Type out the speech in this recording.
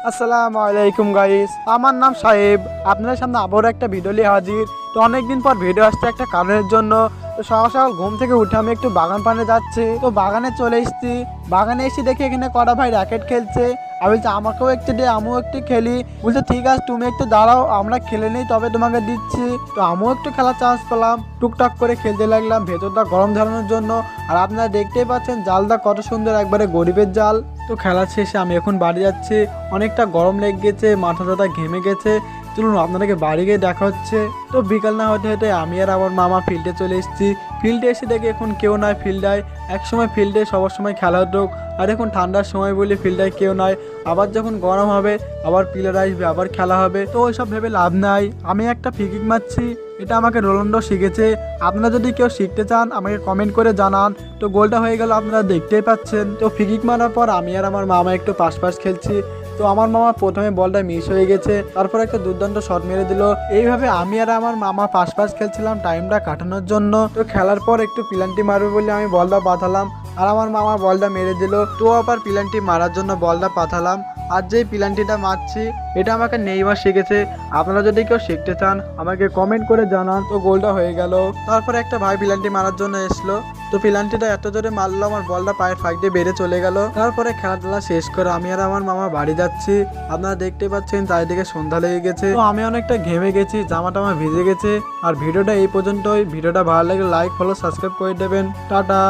আসসালামু আলাইকুম গাইস, আমার নাম সাহেব। আপনাদের সামনে আবারও একটা ভিডিও নিয়ে হাজির। তো অনেকদিন পর ভিডিও আসছে একটা কারণের জন্য। তো সকাল সকাল ঘুম থেকে উঠে আমি একটু বাগান পানে যাচ্ছি। তো বাগানে চলে এসেছি। বাগানে এসে দেখি এখানে কটা ভাই র্যাকেট খেলছে। আমি বলছি আমাকেও একটু দে, আমিও একটু খেলি। বলছে ঠিক আছে, তুমি একটু দাঁড়াও, আমরা খেলে নিই তবে তোমাকে দিচ্ছি। তো আমিও একটু খেলার চান্স পেলাম, টুকটাক করে খেলতে লাগলাম ভেতরটা গরম ধরানোর জন্য। আর আপনারা দেখতেই পাচ্ছেন জালটা কত সুন্দর, একবারে গরিবের জাল। তো খেলা শেষে আমি এখন বাড়ি যাচ্ছি। অনেকটা গরম লেগে গেছে, মাথা টাথা ঘেমে গেছে। চলুন আপনাদেরকে বাড়ি গিয়ে দেখা হচ্ছে। তো বিকাল না হতে হতে আমি আর আমার মামা ফিল্ডে চলে এসেছি। ফিল্ডে এসে দেখি এখন কেউ নয় ফিল্ডায়। একসময় ফিল্ডে সবার সময় খেলা হতো, আর এখন ঠান্ডার সময় বলে ফিল্ডায় কেউ নয়। আবার যখন গরম হবে আবার প্লেয়ার আসবে, আবার খেলা হবে। তো ওইসব ভেবে লাভ নাই, আমি একটা ফ্রি কিক মারছি। এটা আমাকে রোনাল্ডো শিখেছে। আপনারা যদি কেউ শিখতে চান আমাকে কমেন্ট করে জানান। তো গোলটা হয়ে গেল, আপনারা দেখতেই পাচ্ছেন। তো ফ্রি কিক মারার পর আমি আর আমার মামা একটু পাশ খেলছি। তো আমার মামা প্রথমে বলটা মিস হয়ে গেছে, তারপর একটা দুর্দান্ত শট মেরে দিল। এইভাবে আমি আর আমার মামা পাশ খেলছিলাম টাইমটা কাটানোর জন্য। তো খেলার পর একটু প্লান্টি মারবে বলে আমি বলটা পাঠালাম, আর আমার মামা বলটা মেরে দিল। তো আবার প্লান্টি মারার জন্য বলটা পাঠালাম। আর যেই প্লান্টিটা মারছি এটা আমাকে নেইমার শিখেছে। আপনারা যদি কেউ শিখতে চান আমাকে কমেন্ট করে জানান। তো গোলটা হয়ে গেল। তারপরে একটা ভাই প্লান্টি মারার জন্য এসলো। তো প্লান্টিটা এত জোরে মারলো, আমার বলটা পায়ের ফাঁক দিয়ে বেড়ে চলে গেল। তারপরে খেলাধুলা শেষ করে আমি আর আমার মামা বাড়ি যাচ্ছি। আপনারা দেখতে পাচ্ছেন চারিদিকে সন্ধ্যা লেগে গেছে। তো আমি অনেকটা ঘেমে গেছি, জামাটা আমার ভিজে গেছে। আর ভিডিওটা এই পর্যন্তই। ভিডিওটা ভালো লাগলে লাইক ফলো সাবস্ক্রাইব করে দেবেন। টাটা।